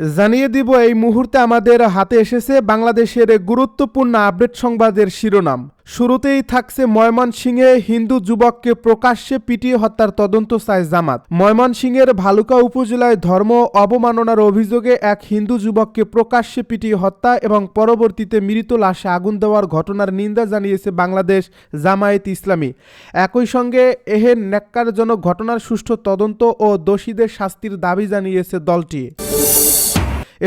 জানিয়ে দিব এই মুহূর্তে আমাদের হাতে এসেছে বাংলাদেশের গুরুত্বপূর্ণ আপডেট সংবাদের শিরোনাম। শুরুতেই থাকছে ময়মনসিংহে হিন্দু যুবককে প্রকাশ্যে পিটিয়ে হত্যার তদন্ত চায় জামাত। ময়মনসিংহের ভালুকা উপজেলায় ধর্ম অবমাননার অভিযোগে এক হিন্দু যুবককে প্রকাশ্যে পিটিয়ে হত্যা এবং পরবর্তীতে মৃত লাশে আগুন দেওয়ার ঘটনার নিন্দা জানিয়েছে বাংলাদেশ জামায়াত ইসলামী। একই সঙ্গে এহেন ন্যাক্কারজনক ঘটনার সুষ্ঠু তদন্ত ও দোষীদের শাস্তির দাবি জানিয়েছে দলটি।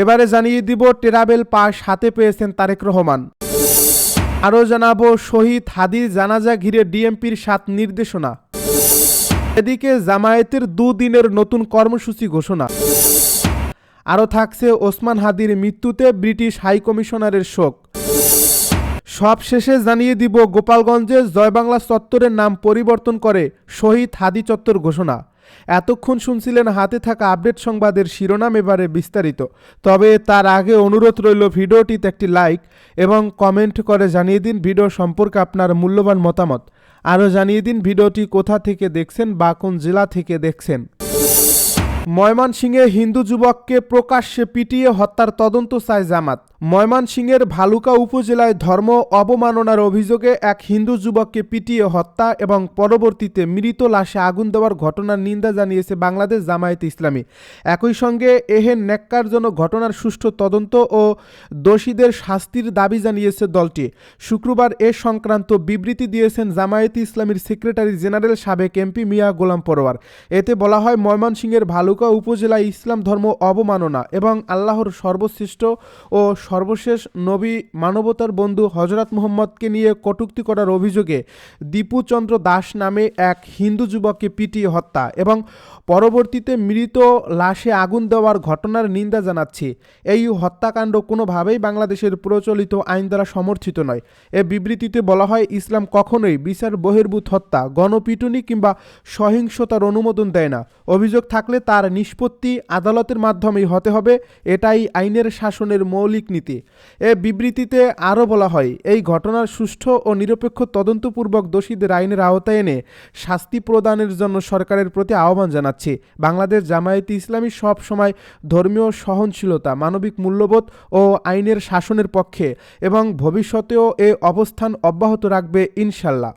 এবারে জানিয়ে দিব ট্রাভেল পাস হাতে পেয়েছেন তারেক রহমান। আরও জানাবো শহীদ হাদির জানাজা ঘিরে ডিএমপির 7 নির্দেশনা। এদিকে জামায়াতের 2 দিনের নতুন কর্মসূচি ঘোষণা। আরও থাকছে ওসমান হাদির মৃত্যুতে ব্রিটিশ হাইকমিশনারের শোক। সব শেষে জানিয়ে দিব গোপালগঞ্জে জয়বাংলা চত্বরের নাম পরিবর্তন করে শহীদ হাদি চত্বর ঘোষণা। এতক্ষণ শুনছিলেন হাতে থাকা আপডেট সংবাদের শিরোনাম, এবারে বিস্তারিত। তবে তার আগে অনুরোধ রইল ভিডিওটিতে একটি লাইক এবং কমেন্ট করে জানিয়ে দিন ভিডিও সম্পর্কে আপনার মূল্যবান মতামত। আরও জানিয়ে দিন ভিডিওটি কোথা থেকে দেখছেন বা কোন জেলা থেকে দেখছেন। ময়মনসিংহে হিন্দু যুবককে প্রকাশ্যে পিটিয়ে হত্যার তদন্ত চায় জামাত। ময়মনসিংহের ভালুকা উপজেলায় ধর্ম অবমাননার অভিযোগে এক হিন্দু যুবককে পিটিয়ে হত্যা এবং পরবর্তীতে মৃত লাশে আগুন দেওয়ার ঘটনার নিন্দা জানিয়েছে বাংলাদেশ জামায়াত ইসলামী। একই সঙ্গে এহেন ন্যাক্কারজনক ঘটনার সুষ্ঠু তদন্ত ও দোষীদের শাস্তির দাবি জানিয়েছে দলটি। শুক্রবার এ সংক্রান্ত বিবৃতি দিয়েছেন জামায়াত ইসলামীর সেক্রেটারি জেনারেল সাবেক এমপি মিয়া গোলাম পরোয়ার। এতে বলা হয়, ময়মনসিংহের ভালুকা উপজেলায় ইসলাম ধর্ম অবমাননা এবং আল্লাহর সর্বশ্রেষ্ঠ ও সর্বশেষ নবী মানবতার বন্ধু হযরত মুহাম্মদকে নিয়ে কটূক্তি করার অভিযোগে দীপু চন্দ্র দাস নামে এক হিন্দু যুবককে পিটিয়ে হত্যা এবং পরবর্তীতে মৃত লাশে আগুন দেওয়ার ঘটনার নিন্দা জানাচ্ছি। এই হত্যাকাণ্ড কোনোভাবেই বাংলাদেশের প্রচলিত আইন দ্বারা সমর্থিত নয়। এ বিবৃতিতে বলা হয়, ইসলাম কখনোই বিচার বহির্ভূত হত্যা, গণপিটুনি কিংবা সহিংসতার অনুমোদন দেয় না। অভিযোগ থাকলে তার নিষ্পত্তি আদালতের মাধ্যমেই হতে হবে, এটাই আইনের শাসনের মৌলিক নীতি। এ বিবৃতিতে আরও বলা হয়, এই ঘটনার সুষ্ঠু ও নিরপেক্ষ তদন্তপূর্বক দোষীদের আইনের আওতায় এনে শাস্তি প্রদানের জন্য সরকারের প্রতি আহ্বান জানাচ্ছি। বাংলাদেশ জামায়াতে ইসলামী সব সময় ধর্মীয় সহনশীলতা, মানবিক মূল্যবোধ ও আইনের শাসনের পক্ষে এবং ভবিষ্যতেও এ অবস্থান অব্যাহত রাখবে ইনশাল্লাহ।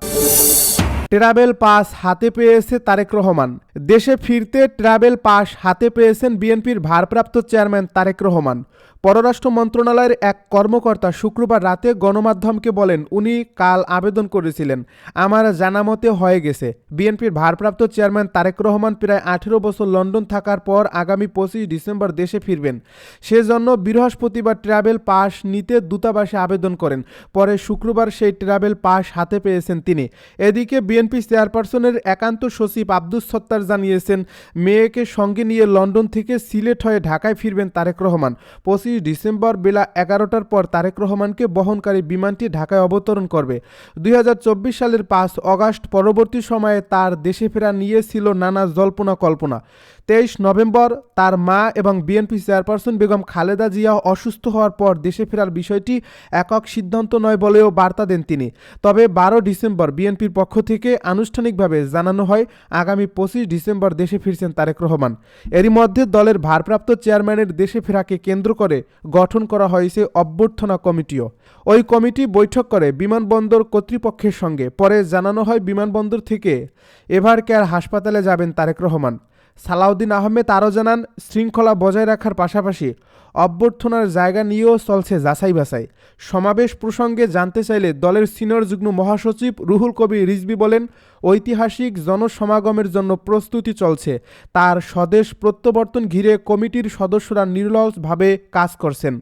ট্রাভেল পাস হাতে পেয়েছে তারেক রহমান। দেশে ফিরতে ট্রাভেল পাস হাতে পেয়েছেন বিএনপির ভারপ্রাপ্ত চেয়ারম্যান তারেক রহমান। পররাষ্ট্র মন্ত্রণালয়ের এক কর্মকর্তা শুক্রবার রাতে গণমাধ্যমকে বলেন, উনি কাল আবেদন করেছিলেন, আমার জানামতে হয়ে গেছে। বিএনপির ভারপ্রাপ্ত চেয়ারম্যান তারেক রহমান প্রায় 18 বছর লন্ডন থাকার পর আগামী 25 ডিসেম্বর দেশে ফিরবেন। সেজন্য বৃহস্পতিবার ট্রাভেল পাস নিতে দূতাবাসে আবেদন করেন। পরে শুক্রবার সেই ট্রাভেল পাস হাতে পেয়েছেন তিনি। এদিকে বিএনপি চেয়ারপারসনের একান্ত সচিব আব্দুস সত্তার জানিয়েছেন, মেয়েকে সঙ্গে নিয়ে লন্ডন থেকে সিলেট হয়ে ঢাকায় ফিরবেন তারেক রহমান। 25 ডিসেম্বর বেলা 11টার পর তারেক রহমানকে বহনকারী বিমানটি ঢাকায় অবতরণ করবে। 2024 সালের 5 অগাস্ট পরবর্তী সময়ে তার দেশে ফেরা নিয়ে ছিল নানা জল্পনা কল্পনা। 23 নভেম্বর তার মা এবং বিএনপি চেয়ারপারসন বেগম খালেদা জিয়া অসুস্থ হওয়ার পর দেশে ফেরার বিষয়টি একক সিদ্ধান্ত নয় বলেও বার্তা দেন তিনি। তবে 12 ডিসেম্বর বিএনপির পক্ষ থেকে আনুষ্ঠানিকভাবে জানানো হয়, আগামী 25 ডিসেম্বর দেশে ফিরছেন তারেক রহমান। এরই মধ্যে দলের ভারপ্রাপ্ত চেয়ারম্যানের দেশে ফেরাকে কেন্দ্র করে গঠন করা হয়েছে অভ্যর্থনা কমিটিও। ওই কমিটি বৈঠক করে বিমানবন্দর কর্তৃপক্ষের সঙ্গে। পরে জানানো হয়, বিমানবন্দর থেকে এভার কেয়ার হাসপাতালে যাবেন তারেক রহমান। সালাউদ্দিন আহমেদ আরও জানান, শৃঙ্খলা বজায় রাখার পাশাপাশি অভ্যর্থনার জায়গা নিয়েও চলছে যাচাই বাছাই। সমাবেশ প্রসঙ্গে জানতে চাইলে দলের সিনিয়র যুগ্ম মহাসচিব রুহুল কবির রিজভী বলেন, ঐতিহাসিক জনসমাগমের জন্য প্রস্তুতি চলছে। তার স্বদেশ প্রত্যাবর্তন ঘিরে কমিটির সদস্যরা নিরলসভাবে কাজ করছেন।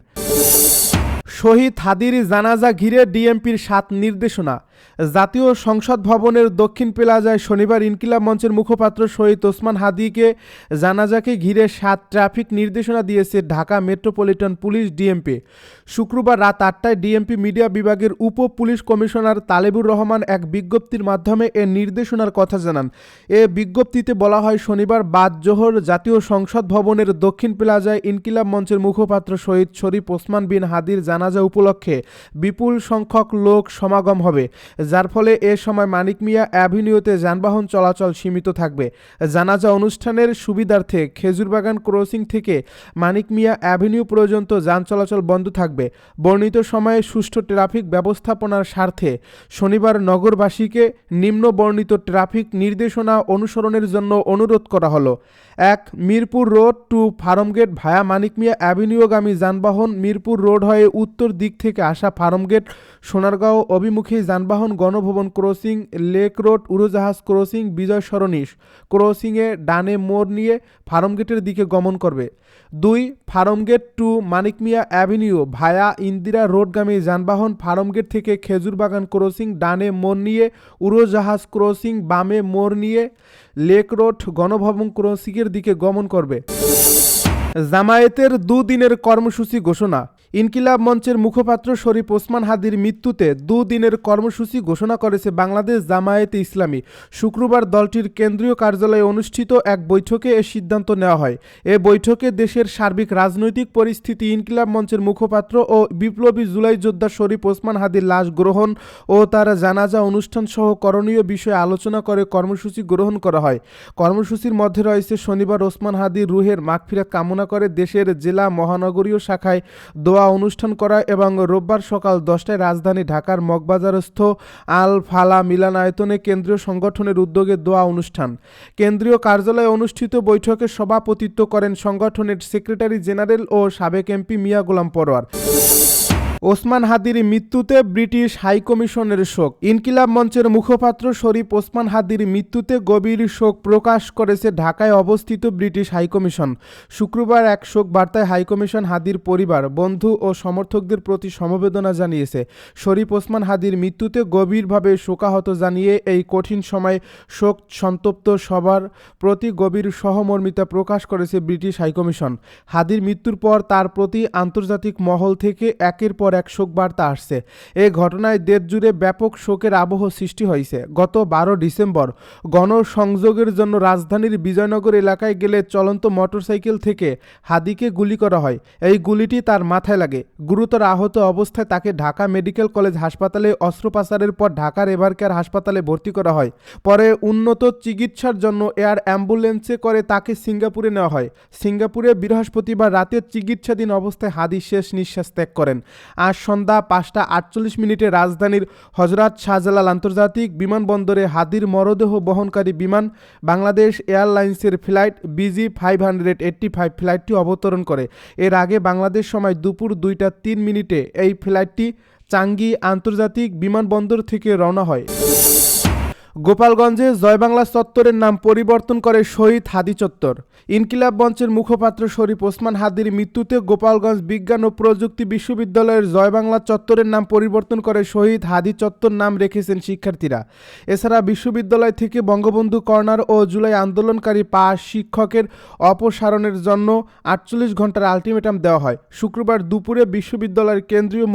শহীদ হাদির জানাজা ঘিরে ডিএমপির 7 নির্দেশনা। জাতীয় সংসদ ভবনের দক্ষিণ প্লাজায় শনিবার ইনকিলাব মঞ্চের মুখপাত্র শহীদ ওসমান হাদিকে জানাজাকে ঘিরে 7 ট্রাফিক নির্দেশনা দিয়েছে ঢাকা মেট্রোপলিটন পুলিশ ডিএমপি। শুক্রবার রাত 8টায় ডিএমপি মিডিয়া বিভাগের উপ পুলিশ কমিশনার তালেবুর রহমান এক বিজ্ঞপ্তির মাধ্যমে এ নির্দেশনার কথা জানান। এ বিজ্ঞপ্তিতে বলা হয়, শনিবার বাদ জোহর জাতীয় সংসদ ভবনের দক্ষিণ প্লাজায় ইনকিলাব মঞ্চের মুখপাত্র শহীদ শরীফ ওসমান বিন হাদির জানাজা উপলক্ষে বিপুল সংখ্যক লোক সমাগম হবে। যার ফলে এ সময় মানিক মিয়া অ্যাভিনিউতে যানবাহন চলাচল সীমিত থাকবে। জানাজা অনুষ্ঠানের সুবিধার্থে খেজুরবাগান ক্রসিং থেকে মানিক মিয়া অ্যাভিনিউ পর্যন্ত যান চলাচল বন্ধ থাকবে। বর্ণিত সময়ে সুষ্ঠু ট্রাফিক ব্যবস্থাপনার স্বার্থে শনিবার নগরবাসীকে নিম্ন বর্ণিত ট্রাফিক নির্দেশনা অনুসরণের জন্য অনুরোধ করা হলো। ১. মিরপুর রোড টু ফার্মগেট ভায়া মানিক মিয়া অ্যাভিনিউগামী যানবাহন মিরপুর রোড হয়ে উত্তর দিক থেকে আসা ফার্মগেট সোনারগাঁও অভিমুখী যানবাহন গণভবন ক্রসিং, লেক রোড, উড়োজাহাজ ক্রসিং, বিজয় সরণি ক্রসিংয়ে ডানে মোড় নিয়ে ফার্মগেটের দিকে গমন করবে। ২. ফার্মগেট টু মানিক মিয়া অ্যাভিনিউ ভায়া ইন্দিরা রোডগামী যানবাহন ফার্মগেট থেকে খেজুরবাগান ক্রসিং ডানে মোড় নিয়ে উড়োজাহাজ ক্রসিং বামে মোড় নিয়ে লেক রোড গণভবন ক্রসিংয়ের দিকে গমন করবে। জামায়াতের দুদিনের কর্মসূচি ঘোষণা। ইনকিলাব মঞ্চের মুখপাত্র শরীফ ওসমান হাদির মৃত্যুতে দুদিনের কর্মসূচি ঘোষণা করেছে বাংলাদেশ জামায়াতে ইসলামী। শুক্রবার দলটির কেন্দ্রীয় কার্যালয়ে অনুষ্ঠিত এক বৈঠকে এ সিদ্ধান্ত নেওয়া হয়। এ বৈঠকে দেশের সার্বিক রাজনৈতিক পরিস্থিতি, ইনকিলাব মঞ্চের মুখপাত্র ও বিপ্লবী জুলাই যোদ্ধা শরীফ ওসমান হাদির লাশ গ্রহণ ও তার জানাজা অনুষ্ঠান সহ করণীয় বিষয়ে আলোচনা করে কর্মসূচি গ্রহণ করা হয়। কর্মসূচির মধ্যে রয়েছে শনিবার ওসমান হাদির রুহের মাগফিরাত কামনা করে দেশের জেলা মহানগরীয় শাখায় দোয়া অনুষ্ঠান করা এবং রোববার সকাল 10টায় রাজধানী ঢাকার মগবাজারস্থ আল ফালা মিলনায়তনে কেন্দ্রীয় সংগঠনের উদ্যোগে দোয়া অনুষ্ঠান। কেন্দ্রীয় কার্যালয়ে অনুষ্ঠিত বৈঠকে সভাপতিত্ব করেন সংগঠনের সেক্রেটারি জেনারেল ও সাবেক এমপি মিয়া গোলাম পরোয়ার। ওসমান হাদির মৃত্যুতে ব্রিটিশ হাইকমিশনের শোক। ইনকিলাব মঞ্চের মুখপাত্র শরীফ ওসমান হাদির মৃত্যুতে গভীর শোক প্রকাশ করেছে ঢাকায় অবস্থিত ব্রিটিশ হাইকমিশন। শুক্রবার এক শোক বার্তায় হাইকমিশন হাদির পরিবার, বন্ধু ও সমর্থকদের প্রতি সমবেদনা জানিয়েছে। শরীফ ওসমান হাদির মৃত্যুতে গভীরভাবে শোকাহত জানিয়ে এই কঠিন সময়ে শোক সন্তপ্ত সবার প্রতি গভীর সহমর্মিতা প্রকাশ করেছে ব্রিটিশ হাইকমিশন। হাদির মৃত্যুর পর তার প্রতি আন্তর্জাতিক মহল থেকে একের পর এক শোক বার্তা আসছে। এই ঘটনায় দেশ জুড়ে ব্যাপক শোকের আবহ সৃষ্টি হয়েছে। গত 12 ডিসেম্বর গণসংযোগের জন্য রাজধানীর বিজয়নগর এলাকায় গেলে চলন্ত মোটরসাইকেল থেকে হাদিকে গুলি করা হয়। এই গুলিটি তার মাথায় লাগে। গুরুতর আহত অবস্থায় তাকে ঢাকা মেডিকেল কলেজ হাসপাতালে অস্ত্রোপচারের পর ঢাকার এভারকেয়ার হাসপাতালে ভর্তি করা হয়। পরে উন্নত চিকিৎসার জন্য এয়ার অ্যাম্বুলেন্সে করে তাকে সিঙ্গাপুরে নেওয়া হয়। সিঙ্গাপুরে বৃহস্পতিবার রাতে চিকিৎসাধীন অবস্থায় হাদি শেষ নিঃশ্বাস ত্যাগ করেন। আজ সন্ধ্যা 5:48 রাজধানীর হজরত শাহজালাল আন্তর্জাতিক বিমানবন্দরে হাদির মরদেহ বহনকারী বিমান বাংলাদেশ এয়ারলাইন্সের ফ্লাইট BG585 ফ্লাইটটি অবতরণ করে। এর আগে বাংলাদেশ সময় দুপুর 2:03 এই ফ্লাইটটি চাঙ্গি আন্তর্জাতিক বিমানবন্দর থেকে রওনা হয়। গোপালগঞ্জে জয়বাংলা চত্বরের নাম পরিবর্তন করে শহীদ হাদি চত্বর। ইনকিলাব মঞ্চের মুখপাত্র শরীফ ওসমান হাদির মৃত্যুতে গোপালগঞ্জ বিজ্ঞান ও প্রযুক্তি বিশ্ববিদ্যালয়ের জয়বাংলা চত্বরের নাম পরিবর্তন করে শহীদ হাদি চত্বর নাম রেখেছেন শিক্ষার্থীরা। এছাড়া বিশ্ববিদ্যালয় থেকে বঙ্গবন্ধু কর্নার ও জুলাই আন্দোলনকারী 5 শিক্ষকের অপসারণের জন্য 48 ঘন্টার আলটিমেটাম দেওয়া হয়। শুক্রবার দুপুরে বিশ্ববিদ্যালয়ের কেন্দ্রীয়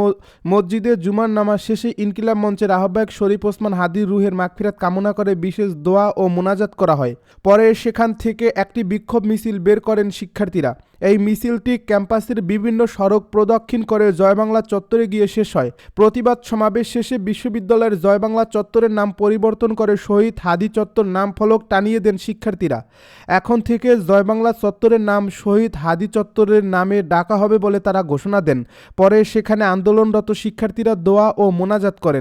মসজিদে জুমার নামাজ শেষে ইনকিলাব মঞ্চের আহ্বায়ক শরীফ ওসমান হাদির রুহের মাগফিরাত কামনা করে বিশেষ দোয়া ও মোনাজাত করা হয়। পরে সেখান থেকে একটি বিক্ষোভ মিছিল বের করেন শিক্ষার্থীরা। এই মিছিলটি ক্যাম্পাসের বিভিন্ন সড়ক প্রদক্ষিণ করে জয়বাংলা চত্বরে গিয়ে শেষ হয়। প্রতিবাদ সমাবেশ শেষে বিশ্ববিদ্যালয়ের জয়বাংলা চত্বরের নাম পরিবর্তন করে শহীদ হাদি চত্বর নাম ফলক টানিয়ে দেন শিক্ষার্থীরা। এখন থেকে জয়বাংলা চত্বরের নাম শহীদ হাদি চত্বরের নামে ডাকা হবে বলে তারা ঘোষণা দেন। পরে সেখানে আন্দোলনরত শিক্ষার্থীরা দোয়া ও মোনাজাত করেন।